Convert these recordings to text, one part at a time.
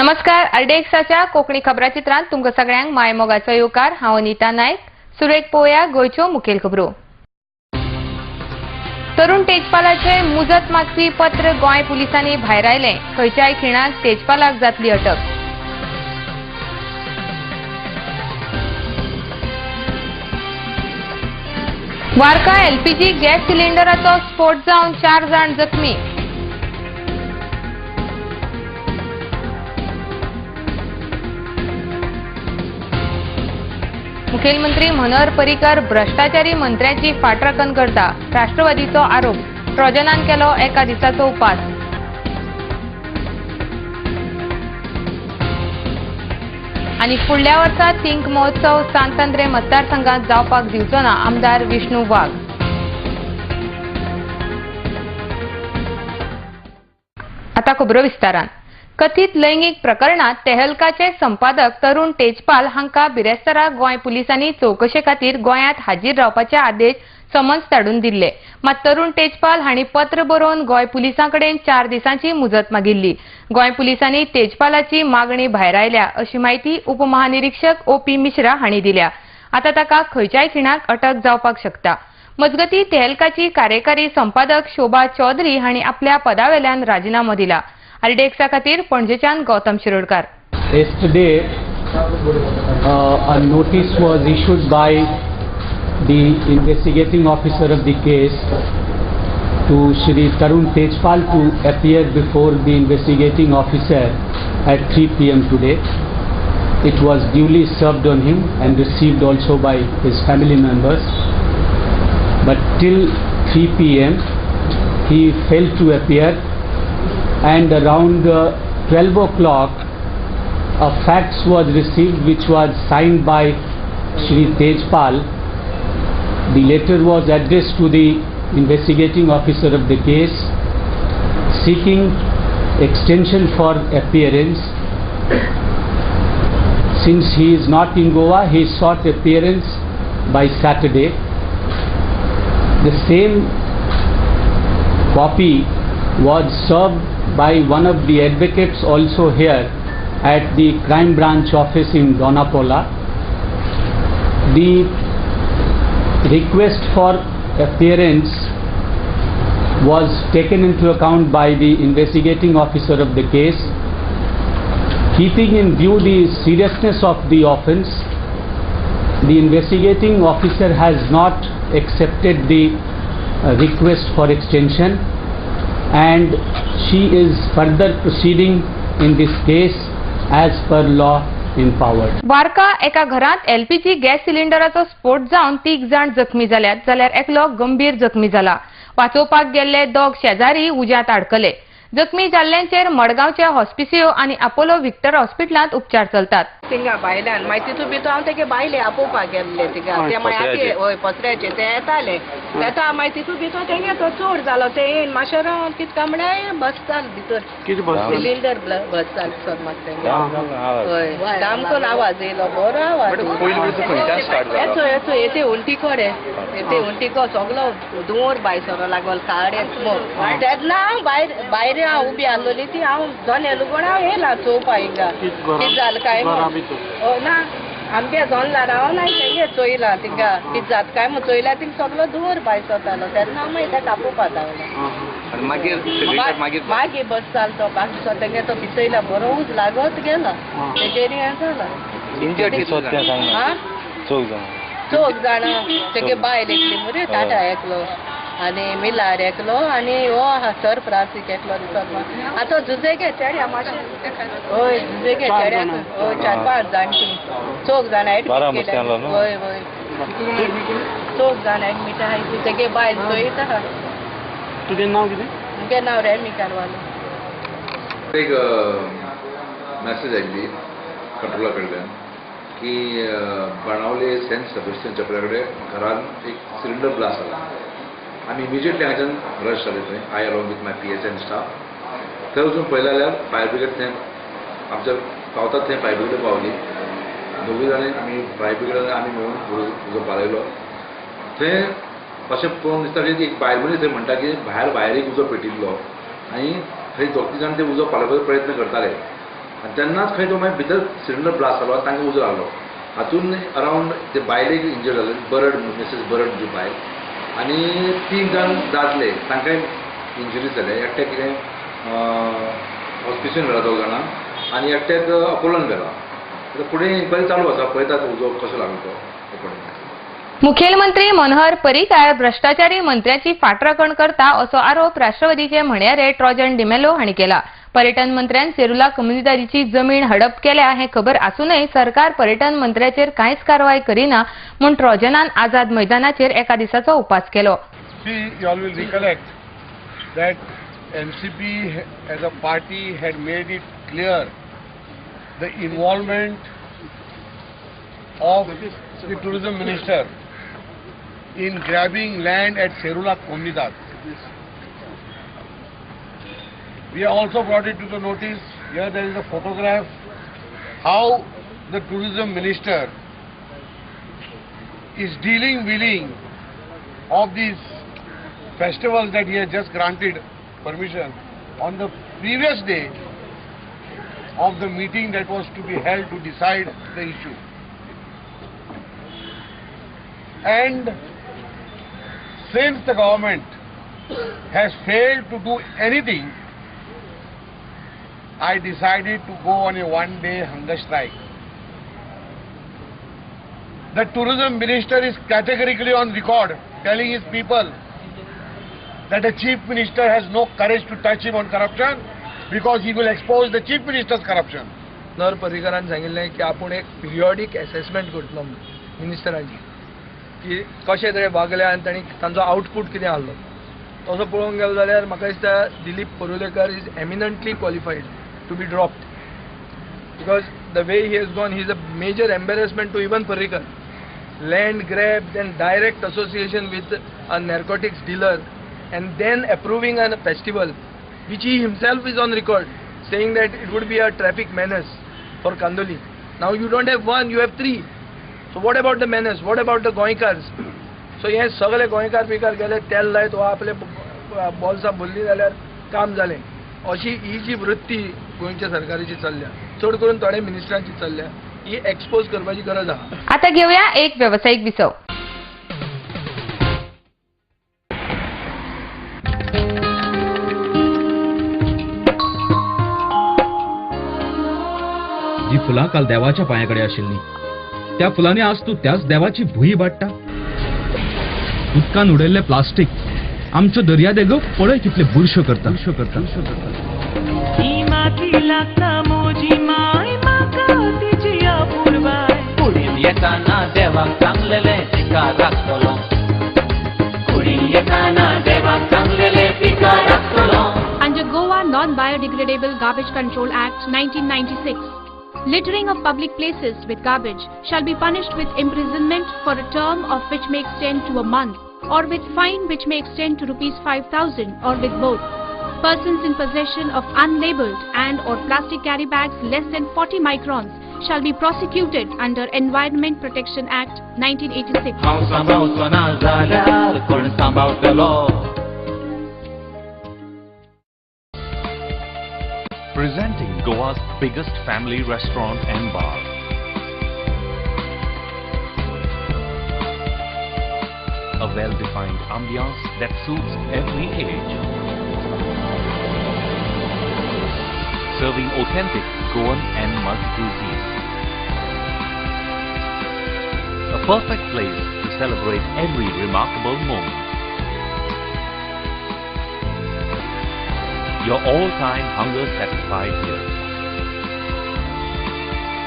नमस्कार आरडीएक्साच्या कोकणी खबराचित्रांत तुमकां सगळ्यांक मायमोगाचो येवकार। हांव अनिता नायक। सुरेख पळोवया गोंयच्यो मुखेल खबरो। तरुण तेजपालाचे मुजत मागपी पत्र गोंय पुलिसांनी भायर आयलें। खंयच्याय खिणाक तेजपालाक जातली अटक। वार्का एलपीजी गॅस सिलिंडराचो स्फोट जावन 4 जाण जखमी। मुखेलमंत्री मनोहर पर्रीकर भ्रष्टाचारी मंत्र्यांची फाटराखण करता। राष्ट्रवादीचो आरोप। ट्रोजनान केलो एका दिसाचो उपास। आनी फुडल्या वर्सा थिंक महोत्सव सांतंद्रे मतदारसंघात जावपाक दिवचो ना आमदार विष्णू वाघ। आता खबरो विस्तारान। कथित लैंगिक प्रकरणात तेहलकाचे संपादक तरुण तेजपाल हांका बिरेस्तारा गोंय पुलिसांनी चौकशे खातीर गोंयांत हाजीर रावपाचे आदेश समन्स धाडून दिल्ले। मात तरुण तेजपाल हांणी पत्र बरोवन गोंय पुलिसांकडेन 4 दिसांची मुजत मागिल्ली। गोंय पुलिसांनी तेजपालाची मागणी भायर आयल्या अशी माहिती उपमहानिरीक्षक ओपी मिश्रा हांणी दिल्या। आता ताका खंयच्याय खिणाक अटक जावपाक शकता। मजगतीं तेहलकाची कार्यकारी संपादक शोभा चौधरी हांणी आपल्या पदावेल्यान राजीनामो दिला। आरडीएक्सा खातीर पणजेच्यान Gautam Shirodkar. Yesterday, a notice was issued by the investigating officer of the case to Shri Tarun Tejpal to appear before the investigating officer at 3 p.m. today. It was duly served on him and received also by his family members. But till 3 p.m. he failed to appear, and around 12 o'clock a fax was received which was signed by Shri Tejpal. The letter was addressed to the investigating officer of the case seeking extension for appearance. Since he is not in Goa, he sought appearance by Saturday. The same copy was served by one of the advocates also here at the crime branch office in Donapola. The request for appearance was taken into account by the investigating officer of the case. Keeping in view the seriousness of the offence, the investigating officer has not accepted the request for extension, and she is further proceeding in this case as per law empowered. वार्का एका घरात LPG gas सिलिंडराचो स्फोट जावन 3 जाण जखमी जाल्यात, जाल्यार एकलो गंभीर जखमी जाला। वाचोवपाक गेल्ले दोग शेजारी उज्यांत आडकले। जखमी जाल्ल्यांचेर मडगांवच्या हॉस्पिसियो आनी अपोलो व्हिक्टर हॉस्पिटलांत उपचार चलतात। थिंगा भायल्यान मागीर तितून भितर हांव तेगे बायले आपोवपाक गेल्ले थिंगा ते मागीर हय पसऱ्याचे ते येताले येता मागीर तितून भितर तेगे तो चोड जालो ते येवन मातशें रावन कितें म्हणल्यार बसताल भितर सिलिंडर बसताल सर म्हाका तेगे हय सामको आवाज येयलो बरो आवाज येतो येतो येते उंटीकोडे येते उंटीको सगलो दुवर भायर सरो लागलो काडे तेन्ना हांव भायर हांव उबी आसलोली ती हांव दोन लुगोण हांव येयला चोवपा हिंगा कितें जालें काय ना आमगे जोनला रावना तेगे चोयला थिंगा कितें जाता काय म्हूण चोयला थिंगा सगलो दुवर भायर सरतालो तेन्ना हांव मागीर ताका आपोवपाक धांवलें। मागीर बस जालो तो बाकी तेगे तो भितयला बरो उज लागत गेलो तेजेर हें जालां। चौग जाण तेगे बायल एकली मरे टाटा एकलो आनी मिलार एकलो आनी हो सरप्रासीक एकलो दिसत आतां झुजेगे चेड्या मातशें हय झुजेगे चेड्या हय 4-5 जाणटी 4 जाण एडमीट केल्या हय हय 4 जाण एडमीट आहाय तेगे बायल चोयता। तुजें नांव कितें? म्हजें नांव रेमी कारवालो। एक मॅसेज आयिल्ली कंट्रोला कडल्यान की बाणावले सेंट सेबेस्टियन चपलाकडे घरान एक सिलिंडर ब्लास्ट जाला। आमी इमिजिएटली हांगाच्यान रश जाले थंय I along with my PSN staff. थंय वचून पळयलें जाल्यार फायर ब्रिगेड थंय आमच्या पावतात थंय फायर ब्रिगेड पावली। दोगूय जाणी आमी फायर ब्रिगेडान आमी मेळून उजो पालयलो थंय अशें पळोवन दिसता की एक बायल मनीस थंय म्हणटा की भायर एक उजो पेटिल्लो आनी थंय दोग तीग जाण ते उजो पालयपाचो प्रयत्न करताले आनी तेन्नाच खंय तो मागीर भितर सिलिंडर ब्लास्ट जालो तांकां उजो लागलो. हातून अरावंड ते बायलेक इंजर्ड जाले, बरड मिसेस बरड जी बायल, आनी 3 जाण दादले तांकांय इंजरीज जाले. एकट्याक कितें हॉस्पिटलान व्हेला 2 जाणां आनी एकट्याक अपोलोन व्हेला. फुडें इन्क्वायरी चालू आसा, पळयतात उजो कसो लागलो तो अकॉर्डिंग. मुखेलमंत्री मनोहर पर्रीकार भ्रष्टाचारी मंत्र्याची फाटराखण करता असो आरोप राष्ट्रवादीचे म्हणयारे ट्रॉजन डिमेलो हांणी केला. पर्यटन मंत्र्यान सेरुला कम्युनिदादीची जमीन हडप केल्या हे खबर आसूनय सरकार पर्यटन मंत्र्याचेर कांयच कारवाय करिना म्हूण ट्रॉजनान आझाद मैदानाचेर एका दिसाचो उपास केलो. You all will recollect that NCP as a party had made it clear the involvement of the tourism minister in grabbing land at Serula Comunidad. We have also brought it to the notice. Here there is a photograph how the tourism minister is dealing of these festivals that he has just granted permission on the previous day of the meeting that was to be held to decide the issue. And since the government has failed to do anything, I decided to go on a one-day hunger strike. The tourism minister is categorically on record telling his people that the chief minister has no courage to touch him on corruption because he will expose the chief minister's corruption. नर पर्रीकारान सांगिल्लें की आपूण एक पिरियोडीक assessment करतलो मिनिस्टरांची की कशे तरेन वागले आनी तांणी तांचो आउटपूट कितें आहलो. तसो पळोवंक गेलो जाल्यार म्हाका दिसता Dilip Parulekar is eminently qualified to be dropped because the way he has gone he is a major embarrassment to even Parrikar. Land grabs and direct association with a narcotics dealer and then approving a festival which he himself is on record saying that it would be a traffic menace for Kandoli. Now you don't have one, you have 3. So what about the menace? What about the Goinkars? So हे सगळे गोंयकार बिकार गेले तेल लायत वा आपले बॉल्सां भरली जाल्यार काम जालें अशी ही जी वृत्ती गोंयच्या सरकाराची चल्ल्या चड करून थोड्या मिनिस्टरांची चल्ल्या ही एक्सपोज करपाची गरज आहा. आता घेऊया एक व्यावसायिक विसव. जी फुलां काल देवाच्या पांयाकडे आशिल्ली त्या फुलांनी आज तूं त्याच देवाची भुई वाडटा. उदकान उडयल्लें प्लास्टीक आमच्यो दर्या देगो पळय कितले बुरश्यो करता. Under Goa Non-Biodegradable Garbage Control Act 1996, littering of public places with garbage shall be punished with imprisonment for a term of which may extend to a month or with fine which may extend to ₹5,000 or with both. Persons in possession of unlabeled and or plastic carry bags less than 40 microns shall be prosecuted under Environment Protection Act 1986. Presenting Goa's biggest family restaurant and bar. A well-defined ambiance that suits every age. Serving authentic Goan and multi-cuisine. A perfect place to celebrate every remarkable moment. Your all-time hunger satisfied here.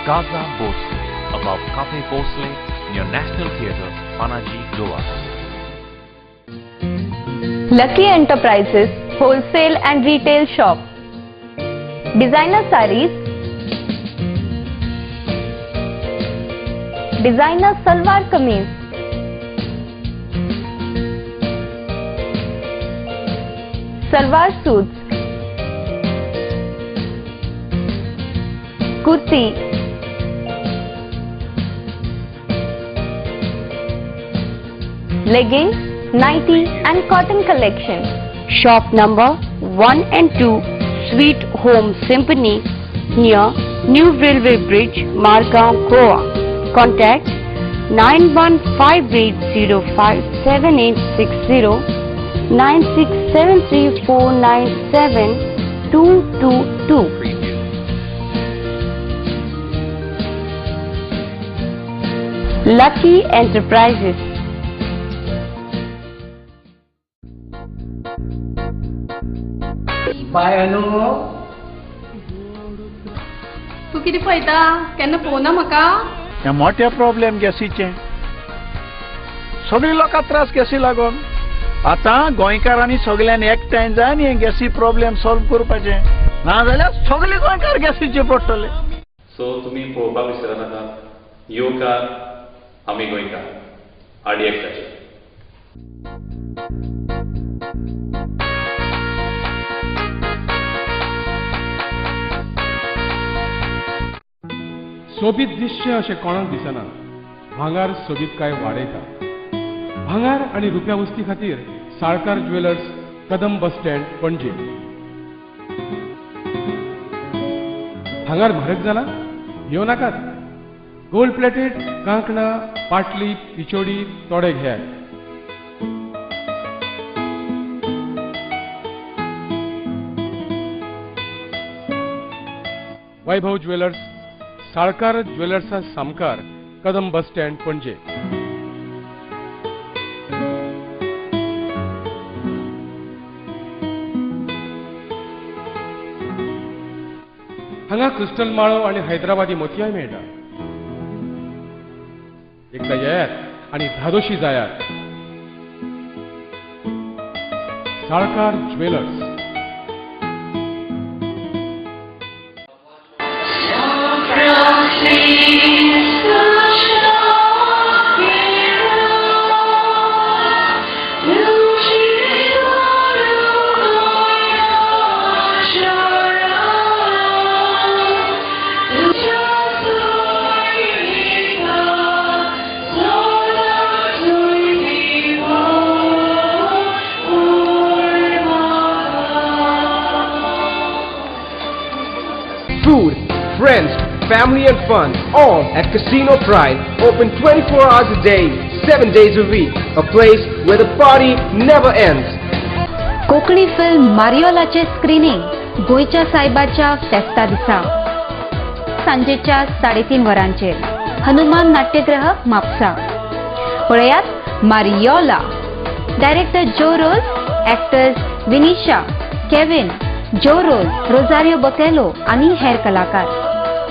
Casa Bosle, above Cafe Bosle, near National Theatre, Panaji, Goa. Lucky Enterprises Wholesale and Retail Shop. Designer sarees, designer salwar kameez, salwar suits, kurti, leggings, nighty and cotton collection. Shop number 1 and 2, Sweet Home Symphony, near New Railway Bridge, Margao, Goa. Contact 9158057860 9673497222. Lucky Enterprises. Bye अनु तू किती पळयता केन्ना पळोवना म्हाका हे मोठे problem गॅसीचे सगळी लोकांक त्रास गॅसी लागून आता गोंयकारांनी सगळ्यांनी एकठांय जावन हे गॅसी प्रॉब्लेम सॉल्व करपाचे नाजाल्यार सगळे गोंयकार गॅसीचे पडटले. सो तुम्ही पळोवपाक विसरनाका येवकार आमी गोंयकार आडी एकठांय. सोबीत दिश्य अशें कोणाक दिसना. भांगार सोबीत काय वाडयता. भांगार आनी रुप्या वस्ती खातीर Salkar jewellers, Kadam bus stand, पणजे. भांगार म्हारग जाला? येवं नाकात. गोल्ड प्लेटेड कांकणां, पाटली, पिचोडी तोडे घेयात. वैभव ज्वेलर्स, साळकार ज्वेलर्सा सामकार, कदम बस स्टँड, पणजे. हांगा क्रिस्टल माळो आणि हैदराबादी मोतयाय मेळटा. एकदा येयात आणि धादोशी जायात. Salkar jewellers. Food, friends, family and fun, all at Casino Pride. Open 24 hours a day, 7 days a week. A place where the party never ends. Konkani film मारियोलाचे स्क्रीनिंग गोंयच्या सायबाच्या फेस्ता दिसा सांजेच्या 3:30 वरांचेर हनुमान नाट्यगृह, म्हापसा. पळयात मारियोला. डायरेक्टर जो रोज, एक्टर्स विनिशा, केविन, जो रोज, रोजारियो बोतेलो आणि हेर कलाकार.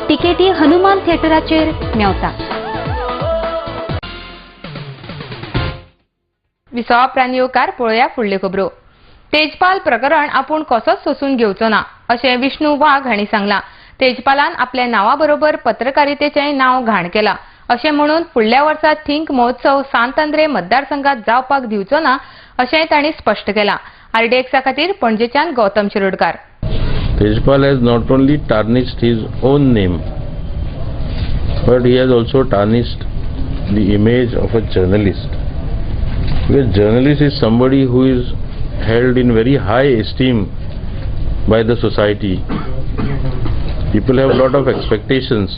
तिकेटी हनुमान थिएटराचेर मेवतात. विसवा प्राणी येवकार पळोवया फुडल्यो खबरो. तेजपाल प्रकरण आपूण कसोच सोसून घेवचो ना अशें विष्णू वाघ हांणी सांगलां. तेजपालान आपल्या नांवा बरोबर पत्रकारितेचें नांव घाण केलां अशें म्हणून फुडल्या वर्सा थिंक महोत्सव सांत मतदारसंघात जावपाक दिवचो ना अशेंय तांणी स्पश्ट केलां. आरडीएक्सा खातीर पणजेच्यान Gautam Shirodkar. Tejpal has not only tarnished his own name, but he has also tarnished the image of a journalist. Because journalist is somebody who is held in very high esteem by the society. People have a lot of expectations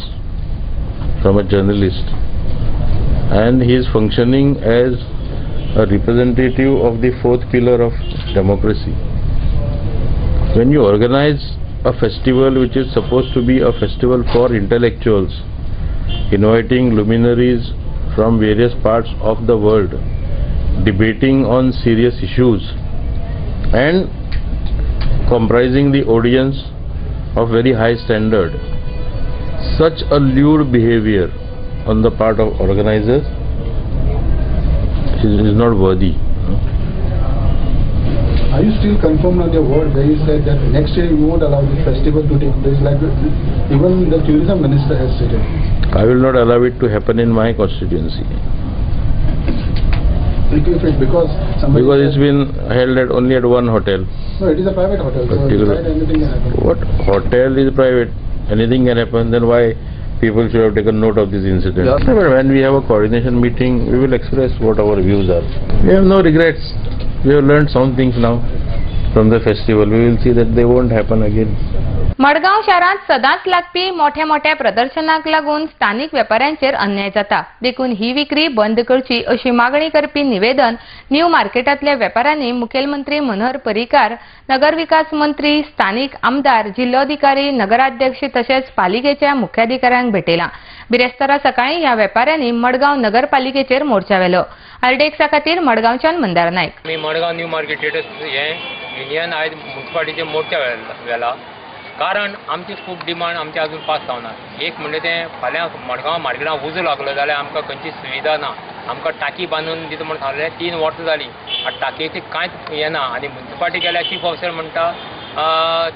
from a journalist, and he is functioning as a representative of the fourth pillar of democracy. When you organize a festival which is supposed to be a festival for intellectuals, inviting luminaries from various parts of the world, debating on serious issues, and comprising the audience of very high standard, such a lewd behavior on the part of organizers is not worthy. Are you still confirmed on your word where you said that next year you won't allow the festival to take place, like even the tourism minister has stated? I will not allow it to happen in my constituency. Because it's been held only at one hotel. No, it is a private hotel, so inside anything can happen. What hotel is private? Anything can happen. Then why people should have taken note of this incident? Yeah. But when we have a coordination meeting, we will express what our views are. We have no regrets. We have learned some things now from the festival. We will see that they won't happen again. Madgaon शारांत सदांच लागपी मोठ्या मोठ्या प्रदर्शनाक लागून स्थानिक वेपाऱ्यांचेर अन्याय जाता. देखून ही विक्री बंद करची अशी मागणी करपी निवेदन न्यू मार्केटांतल्या वेपाऱ्यांनी मुखेलमंत्री मनोहर पर्रीकार, नगर विकास मंत्री, स्थानिक आमदार, जिल्लोधिकारी, नगराध्यक्ष तशेंच पालिकेच्या मुख्याधिकाऱ्यांक भेटयला. बिरेस्तारा सकाळी ह्या वेपाऱ्यांनी मडगांव नगरपालिकेचेर मोर्चा व्हेलो. आरडेक्सा खातीर मडगांवच्यान मंदार नायक. आमी मडगांव न्यू मार्केट हे युनियन आयज म्युनिसिपालिटीचे मोर्चा व्हेला. कारण आमची खूब डिमांड आमचे अजून पास जावना. एक म्हणजे ते फाल्यां मडगांव मार्केटांत उजो लागलो जाल्यार आमकां खंयची सुविधा ना. आमकां टाकी बांदून दिता म्हण सांगलें 3 वर्सां जालीं. टाकयेची कांयच हें ना. आनी म्युनिसिपालिटी गेल्यार चीफ ऑफिसर म्हणटा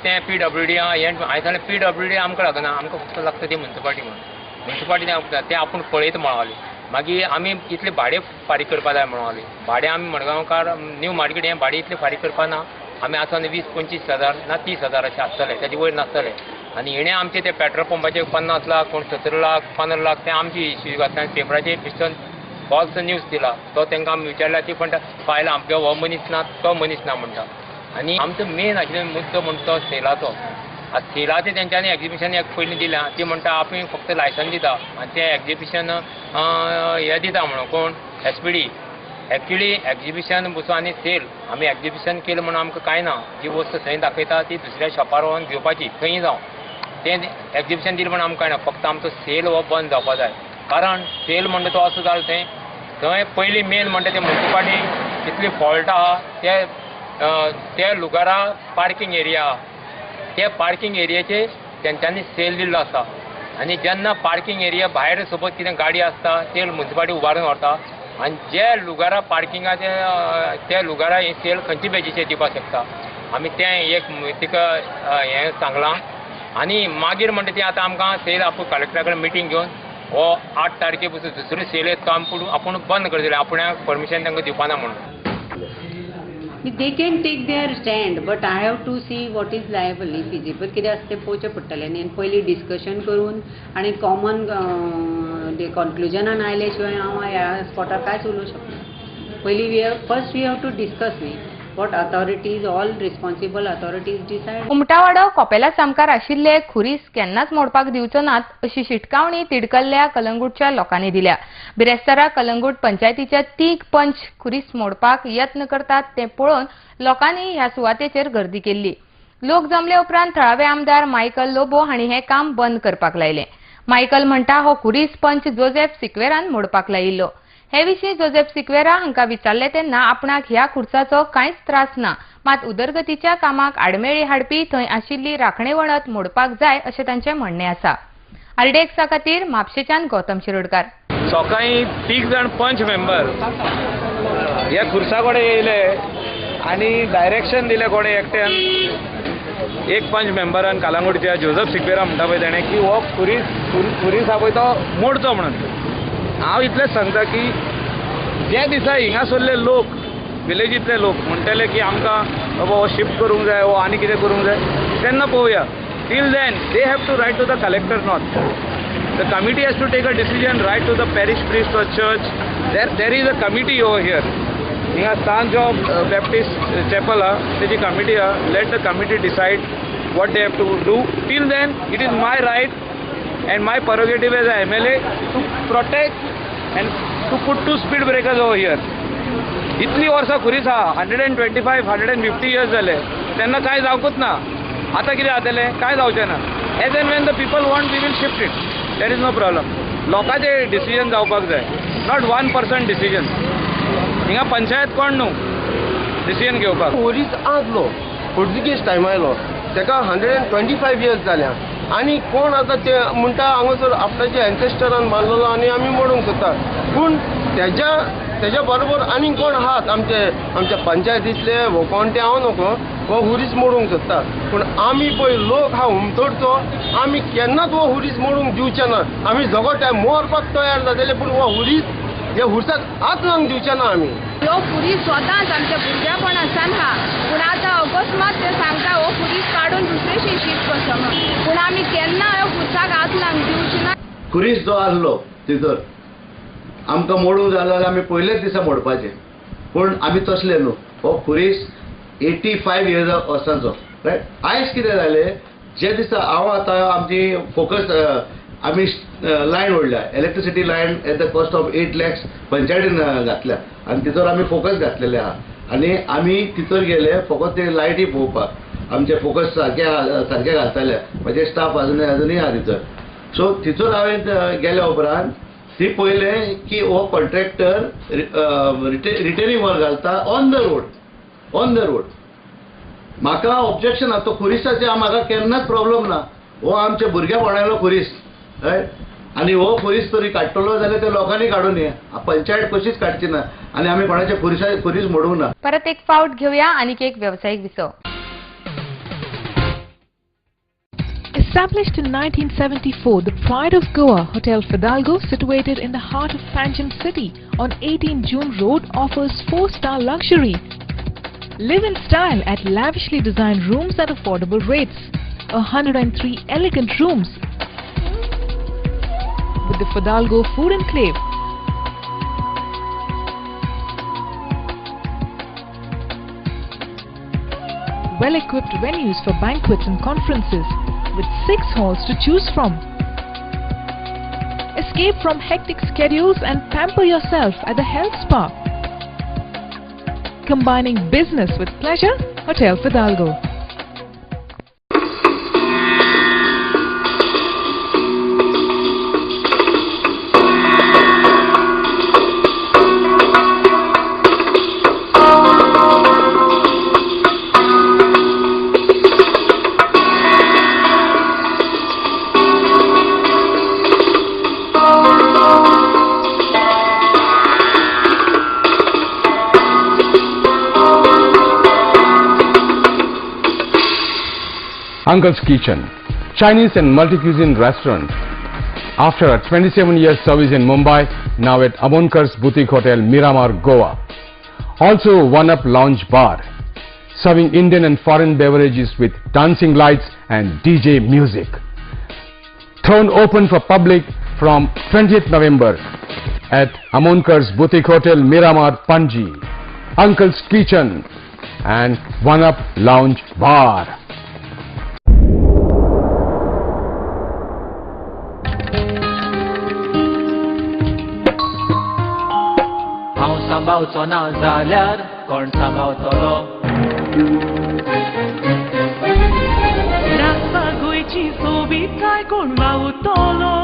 तें PWD हें हांवें सांगलें PWD आमकां लागना, आमकां फक्त लागता ती म्युनिसिपालिटी म्हणून. म्युनिसिपालिटी तें आपूण पळयता म्हणून. मागीर आमी इतलें भाडें फारीक करपा जाय म्हणून. भाडें आमी मडगांवकार न्यू मार्केट हें भाडें इतलें फारीक करपा ना. आमी आसा 20-25 हजार ना 30 हजार अशें आसतले, तेजे वयर नासतले. आनी हेणे आमचे ते पेट्रोल पंपाचे 50 लाख, कोण 17 लाख, 15 लाख ते आमची इश्यू घातला. पेपराचेर पिस्टन फॉल्स न्यूज दिला. तो तांकां आमी विचारल्यार ती म्हणटा फायल आमगे हो मनीस ना, तो मनीस ना म्हणटा. आनी आमचो मेन आशिल्लो मुद्दो म्हणटा तो सेलाचो. सेलाचें तेंच्यांनी एक्झिबिशन एक पयलीं दिल्या. ती म्हणटा आमी फक्त लायसन दिता आनी तें एक्झिबिशन हें दिता म्हणून कोण SPD. एक्चुअली एक्झिबिशन बसून आनी सेल आमी एक्झिबिशन केलें म्हणून आमकां कांय ना. जी वस्त थंय दाखयता ती दुसऱ्या शॉपार व्हरून घेवपाची खंय जावं. तें एक्झिबिशन दिलें म्हणून आमकां कांय ना. फक्त आमचो सेल हो बंद जावपा जाय. कारण सेल म्हणटा तो असो जालो थंय पयलीं मेन म्हणटा ते म्युनिसिपालिटी कितली फॉल्ट आहा त्या लुगारा पार्किंग एरिया आहा. त्या पार्किंग एरियाचेर तेंच्यांनी सेल दिल्लो आसा. आनी जेन्ना पार्किंग एरिया भायर सपोज कितें गाडी आसता ते म्युनिसिपालिटी उबारून व्हरता. आनी जे लुगारा पार्किंगाचे त्या लुगारा हे सेल खंयची बेजीचेर दिवपाक शकता. आमी तें एक तिका हें सांगलां. आनी मागीर म्हणटा ती आतां आमकां सेल आपूण कलेक्टरा कडेन मिटींग घेवन हो 8 तारखे पसून दुसरो सेल येता तो आपूण बंद करतले. आपुण्याक परमिशन तांकां दिवपाना म्हणून. They can take their stand, but I have to see what is liably feasible. कितें आसता तें पळोवचें पडटलें न्ही. आनी पयलीं डिस्कशन करून आनी कॉमन कन्क्लुजनान आयले शिवाय हांव ह्या स्पॉटार कांयच उलोवंक शकना. पयलीं first we have to discuss न्ही what authorities, all responsible authorities decide. उमटावाडो कोपेला सामकार आशिल्ले खुरीस केन्नाच मोडपाक दिवचो नात अशी शिटकावणी तिडकल्ल्या कलंगूटच्या लोकांनी दिल्या. बिरेस्तारा कलंगूट पंचायतीच्या 3 पंच खुरीस मोडपाक यत्न करतात ते पळोवन लोकांनी ह्या सुवातेचेर गर्दी केल्ली. लोक जमले उपरांत थळावे आमदार मायकल लोबो हांणी हें काम बंद करपाक लायलें. मायकल म्हणटा हो खुरीस पंच जोसेफ सिक्वेरान मोडपाक लायिल्लो. हे विशीं जोसेफ सिक्वेरा हांकां विचारले तेन्ना आपणाक ह्या खुर्साचो कांयच त्रास ना, मात उदरगतीच्या कामाक आडमेळी हाडपी थंय आशिल्ली राखणे वणत मोडपाक जाय अशें तांचें म्हणणें आसा. आरडेक्सा खातीर म्हापशेच्यान गौतम शिरोडकार. सकाळीं 3 जाण पंच मेंबर ह्या खुर्सा कडेन येयले आनी डायरेक्शन दिलें कोणे एकट्यान एक पंच मेंबरान कालांगूटच्या जोसेफ सिक्वेरा म्हणटा पळय ताणें की हो खुरीस आहा पळय तो मोडचो म्हणून. हांव इतलेंच सांगता की जे दिसा हिंगासरले लोक विलेजींतले लोक म्हणटले की आमकां बाबा हो शिफ्ट करूंक जाय वो आनी कितें करूंक जाय तेन्ना पळोवया. Till then they have to write to the collector not. The committee has to take a decision write to the parish priest or church. There is a committee over here. हिंगा सांज ऑफ बॅप्टिस्ट चॅपल आहा तेजी committee आहा. Let the committee decide what they have to do. Till then it is my right and my prerogative as a MLA to protect and to put 2 speed breakers over here. इतली वर्सां खुरीस आहा 125-150 years जाले तेन्ना कांय जावकूच ना. आतां कितें जातलें कांय जावचें ना. As and when the people want we will shift it. There is no problem. लोकांचें डिसिजन जावपाक जाय, नॉट 1% डिसिजन. हिंगा पंचायत कोण न्हू डिसिजन घेवपाक. खुरीस आसलो पोर्तुगीज टायम आयलो तेका 125 years जाल्या आनी कोण आतां ते म्हणटा हांगासर आपल्याच्या एन्सेस्टरान बांदलेलो आनी आमी मोडूंक सोदता. पूण तेज्या बरोबर आनी कोण आहात आमच्या पंचायतींतले वो कोण ते हांव नको हो हुरीस मोडूंक सोदता. पूण आमी पळय लोक हा उमतोडचो आमी केन्नाच हो हुरीस मोडूंक दिवचे ना. आमी जगो टायम मोरपाक तयार जातले पूण हो हुरीस ह्या हुरसाक हात लावंक दिवचे ना आमी. ह्यो खुरीस स्वताच आमच्या भुरग्यापणासान हा. पूण आतां अकस्मात ते सांगता हो खुरीस काडून दुसरेशी शिफ्ट करचो म्हणून. पूण आमी केन्ना ह्यो खुर्साक हात लावंक दिवचे ना. खुरीस जो आसलो तितूर आमकां मोडूंक जाय जाल्यार आमी पयलेच दिसा मोडपाचें. पूण आमी तसले न्हू. हो खुरीस 85 years वर्सांचो. रायट. आयज कितें जालें जे दिसा हांव आतां आमची फोकस आमी लायन ओडल्या electricity line at the cost of 8 lakhs पंचायतीन घातल्या आनी तितूर आमी फोकस घातलेले आहा आनी आमी तितूर गेले फकत ते लायटी पळोवपाक आमचे फोकस सारके घालताले म्हजे स्टाफ अजुनूय आहा तितूर सो तितूर हांवें गेल्या उपरांत ती पयले की हो कॉन्ट्रॅक्टर रिटेनिंग वॉल घालता ऑन द रोड म्हाका ऑब्जेक्शन आसा तो खुरिसाचे म्हाका केन्नाच प्रॉब्लेम ना हो आमच्या भुरग्यापणालो खुरीस हय आनी हो खुरीस तरी काडटलो जाल्यार ते लोकांनी काडून ये पंचायत कशीच काडची ना आनी आमी कोणाचे खुरीस मोडूंक ना. परत एक फावट घेऊया आणखी एक व्यावसायिक विसव. Established in 1974, the Pride of Goa, Hotel Fidalgo, situated in the heart of Panjim city on 18 June Road, offers 4-star luxury. Live in style at lavishly designed rooms at affordable rates. 103 elegant rooms with the Fidalgo Food Enclave. Well-equipped venues for banquets and conferences with 6 halls to choose from. Escape from hectic schedules and pamper yourself at the health spa. Combining business with pleasure, Hotel Fidalgo. Uncle's Kitchen, Chinese and multi-cuisine restaurant. After a 27-year service in Mumbai, now at Amonkar's Boutique Hotel, Miramar, Goa. Also One-Up Lounge Bar, serving Indian and foreign beverages with dancing lights and DJ music. Thrown open for public from 20th November at Amonkar's Boutique Hotel, Miramar, Panji. Uncle's Kitchen and One-Up Lounge Bar. सांबावचो ना जाल्यार कोण सांबावतलो राखपा गोंयची सोबीत काय कोण वावुरतलो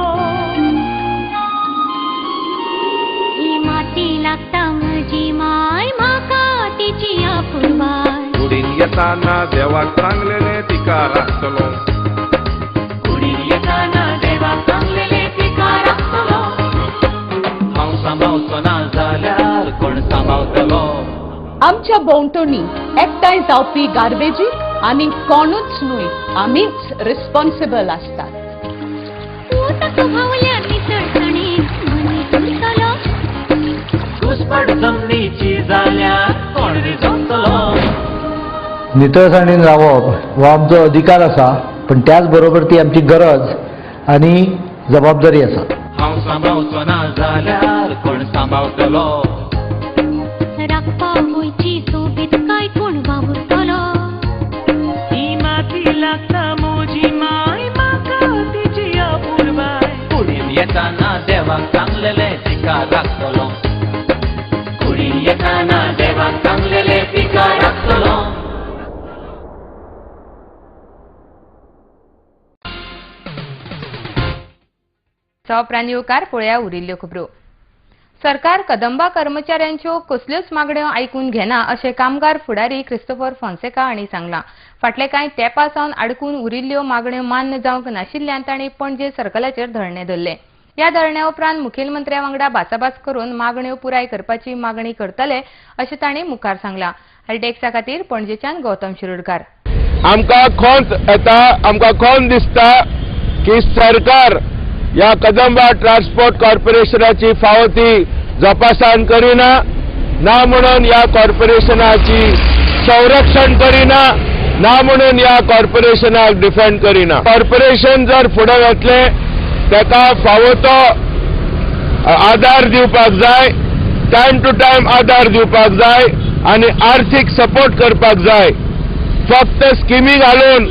ही माती लागता म्हजी माय म्हाका तिची आपुरबाय कुडीन येताना देवाक सांगलेले तिका राखतलो कुडीन येताना देवाक सांगलेले तिका राखतलो हांव सांबावचो ना जाल्यार कोण सांबावतलो आमच्या भोंवतणी एकठांय जावपी गार्बेजीक आनी कोणूच न्हय आमीच रिस्पॉन्सिबल आसतात. घुसपट जमनीची जाल्यार कोण रिजवतलो नितळसाणीन रावप हो आमचो अधिकार आसा पण त्याच बरोबर ती आमची गरज आनी जबाबदारी आसा. हांव सांबावचो ना जाल्यार कोण सांबावतलो राखपा गोंयची सोबीत काय कोण वावुरतलो ही माती लागता म्हजी माय म्हाका तिची आपुरबाय कुडीन येताना देवाक सांगलेले तिका राखतलो कुडीन येताना देवाक सांगलेले तिका राखतलो. उपरांत पळया उरिल्ल्यो खबरो. सरकार कदंबा कर्मचाऱ्यांच्यो कसल्योच मागण्यो आयकून घेना अशें कामगार फुडारी क्रिस्तोफर फॉन्सेका हांणी सांगलां. फाटले कांय तेंपा सावन आडकून उरिल्ल्यो मागण्यो मान्य जावंक नाशिल्ल्यान तांणी पणजे सर्कलाचेर धरणे धरले. ह्या धरण्या उपरांत मुखेलमंत्र्या वांगडा भासाभास करून मागण्यो पुराय करपाची मागणी करतले अशें तांणी मुखार सांगलां. हॅल्टेक्सा खातीर पणजेच्यान गौतम शिरोडकार. आमकां खोंत येता आमकां खोंत दिसता की सरकार या कदंबा ट्रान्सपोर्ट कॉर्पोरेशनाची फावो ती जोपासन करिना ना म्हणून या कॉर्पोरेशनाची संरक्षण करिना ना म्हणून या कॉर्पोरेशनाक डिफेंड करिना. कॉर्पोरेशन जर फुडें वतले ताका फावो तो आधार दिवपाक जाय, टायम टू टायम आधार दिवपाक जाय आनी आर्थीक सपोर्ट करपाक जाय. फक्त स्किमी घालून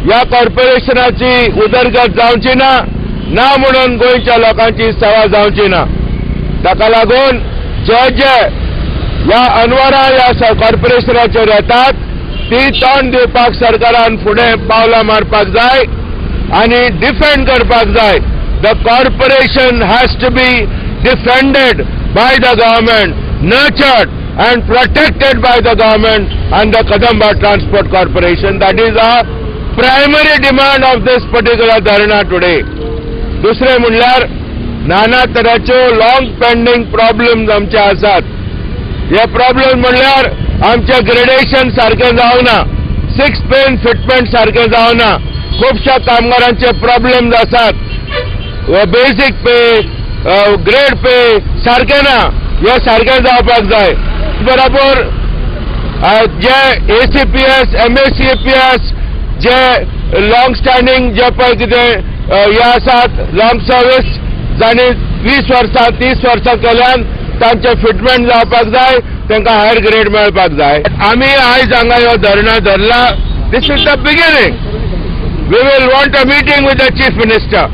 ह्या कॉर्पोरेशनाची उदरगत जावची ना म्हणून गोंयच्या लोकांची सेवा जावची ना. ताका लागून जे ह्या अनवरां ह्या कॉर्पोरेशनाचेर येतात ती तोंड दिवपाक सरकारान फुडें पावलां मारपाक जाय आनी डिफेंड करपाक जाय. The corporation has to be defended by the government, nurtured and protected by the government and the Kadamba Transport Corporation. That is a primary demand of this particular dharna today. दुसरे म्हणल्यार नाना तराच्यो long pending problems आमचे आसात. हे problem म्हणल्यार आमचे gradation सारखे जावना, 6 pen fitment सारखे जावना, खूपशा कामगारांचे प्रॉब्लेम्स आसात. बेसिक पे, ग्रेड पे सारखे ना, हे सारखे जावपाक जाय. बरोबर जे ACPS, MACPS जे लॉंग स्टँडिंग जे पळय कितें हे आसात लॉंग सर्वीस जाणी 20 वर्सां 30 वर्सां केल्यान तांचे फिटमेंट जावपाक जाय, तांकां हायर ग्रेड मेळपाक जाय. आमी आयज हांगा ह्यो धरणा धरला. This is the beginning. We will want a meeting with the chief minister.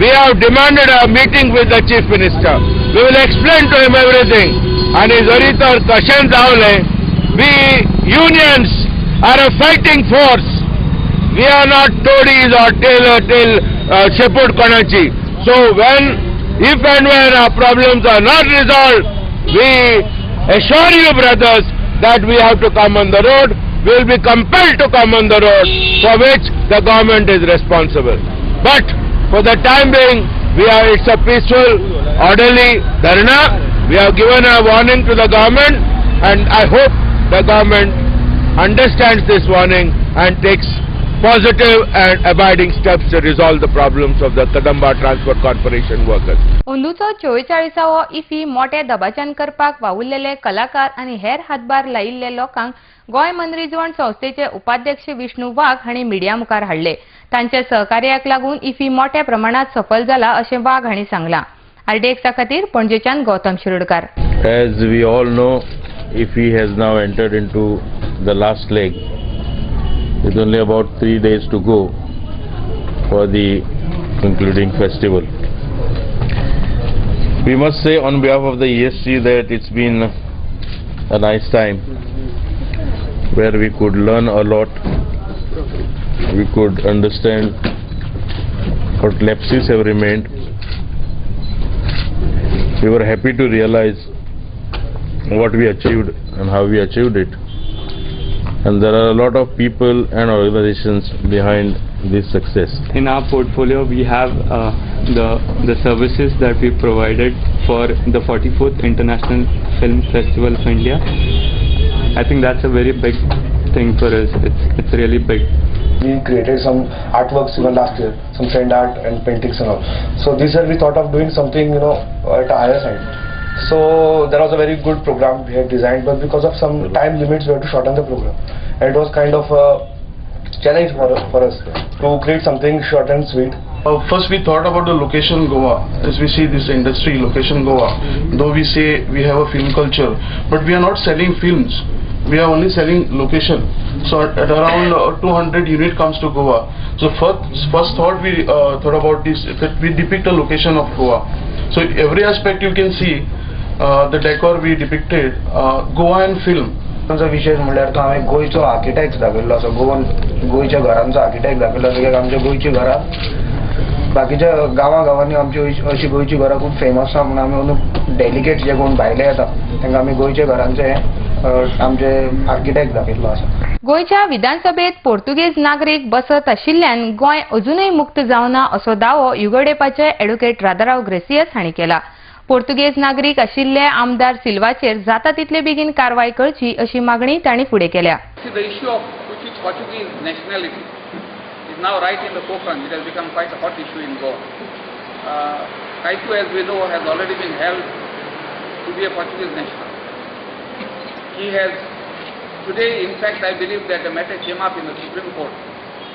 We have demanded a meeting with the Chief Minister. We will explain to him everything. And जरी तर कशें जावलें, we unions are a fighting force. We are not toadies or tail shepherd konachi. So if and when our problems are not resolved, we assure you, brothers, that we have to come on the road. We will be compelled to come on the road, for which the government is responsible. But for the time being, it's a peaceful, orderly dharna. We have given a warning to the government, and I hope the government understands this warning and takes positive and abiding steps to resolve the problems of the Kadamba Transport Corporation workers. ओंदूचो 44वो IFFI मोठ्या दबाच्यान करपाक वावुरलेले कलाकार आनी हेर हातभार लायिल्ले लोकांक गोंय मनरिजवण संस्थेचे उपाध्यक्ष विष्णू वाघ हांणी मिडिया मुखार हाडले. तांच्या सहकार्याक लागून इफी मोठ्या प्रमाणात सफल जाला अशें वाघ हांणी सांगलां. RDX खातीर पणजेच्यान Gautam Shirodkar. As we all know, IFFI has now entered into the last leg. With only about 3 days to go for the concluding festival. We must say on behalf of the ESG that it's been a nice time where we could learn a lot. We could understand what lapses have remained. We were happy to realize what we achieved and how we achieved it. And there are a lot of people and organizations behind this success. In our portfolio, we have the services that we provided for the 44th International Film Festival of India. I think that's a very big thing for us. It's really big. We created some artworks even last year, some sand art and paintings and all. So this year we thought of doing something, at a higher side. So there was a very good program we had designed, but because of some time limits we had to shorten the program. And it was kind of a challenge for us to create something short and sweet. First we thought about the location Goa. As we see this industry, location Goa, though we say we have a film culture, but we are not selling films. We are only selling location. So at around 200 unit comes to Goa. So first thought we thought about this, that we depict a location of Goa. So every aspect you can see, the decor we depicted, Goa and film. विशेष म्हणल्यार तो हांवें गोंयचो architect दाखयल्लो आसा. गोंयच्या घरांचो architect दाखयल्लो आसा, कित्याक आमच्या गोंयची घरां बाकीच्या गांवांनी आमची अशी गोंयची घरां खूब फेमस आसा. म्हणून आमी अंदू डेलिगेट्स जे कोण भायले येता तांकां आमी गोंयच्या घरांचे आमचे आर्किटेक्ट दाखयल्लो आसा. गोंयच्या विधानसभेत पोर्तुगेज नागरीक बसत आशिल्ल्यान गोंय अजूनय मुक्त जावना असो दावो युगडेपाचे ॲडव्होकेट राधाराव ग्रेसियस हांणी केला. पोर्तुगेज नागरीक आशिल्ले आमदार सिल्वाचेर जाता तितले बेगीन कारवाय करची अशी मागणी तांणी फुडें केल्या. The issue of Portuguese nationality is now right in the forefront. It has become quite a hot issue in Goa. Kaiku, as we know, has already been held to be a Portuguese national. He has today, in fact, I believe that the matter came up in the Supreme Court,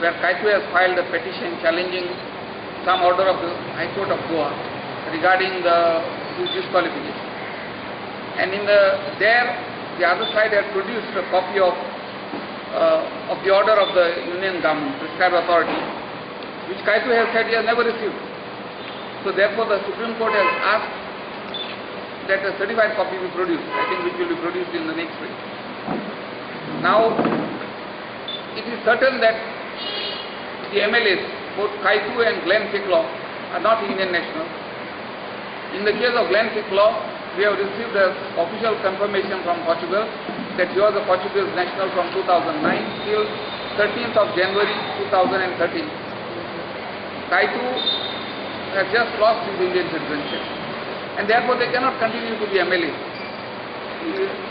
where Kaiku has filed a petition challenging some order of the High Court of Goa regarding his disqualification. And the other side had produced a copy of of the order of the Union Government, prescribed authority, which Kaitu has said he has never received. So therefore the Supreme Court has asked that a certified copy be produced, I think which will be produced in the next week. Now, it is certain that the MLAs, both Kaitu and Glenn Ficklaw, are not Indian nationals. In the case of Glenn Ficklaw, we have received the official confirmation from Portugal that he was a Portuguese national from 2009 till 13th of January 2013. Kaitu has just lost his Indian citizenship, and therefore they cannot continue to be MLA.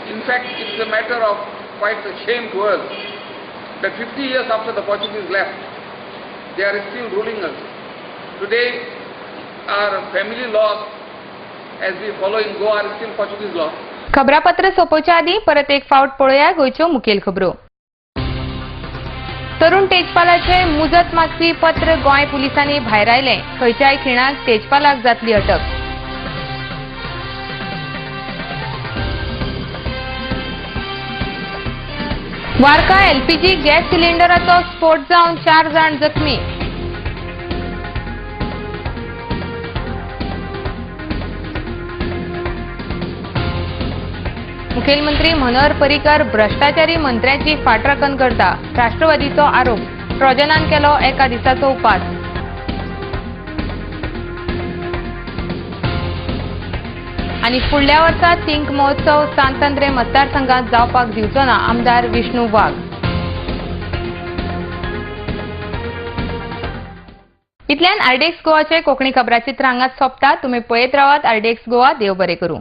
In fact, it's a matter of quite a shame to us that 50 years after the Portuguese left, they are still ruling us. Today, our family laws, as we follow in Goa, are still Portuguese laws. खबरापत्र सोपोवच्या आधी परत एक फावट पळोवया गोंयच्यो मुखेल खबरो. तरुण तेजपालाचे मुजत मागपी पत्र गोंय पुलिसांनी भायर आयलें. खंयच्याय खिणाक तेजपालाक जातली अटक. वार्का एलपीजी गॅस सिलिंडराचो स्फोट जावन 4 जाण जखमी. मुखेलमंत्री मनोहर पर्रीकर भ्रष्टाचारी मंत्र्याची फाटराखण करता. राष्ट्रवादीचो आरोप. ट्रोजनान केलो एका दिसाचो उपास. आनी फुडल्या वर्सा थिंक महोत्सव सांतंद्रे मतदारसंघात जावपाक दिवचो ना आमदार विष्णू वाघ. इतल्यान आरडीएक्स गोवाचे कोंकणी खबराचित्र हांगाच सोंपता. तुमी पळयत रावात आरडीएक्स गोवा. देव बरें करूं.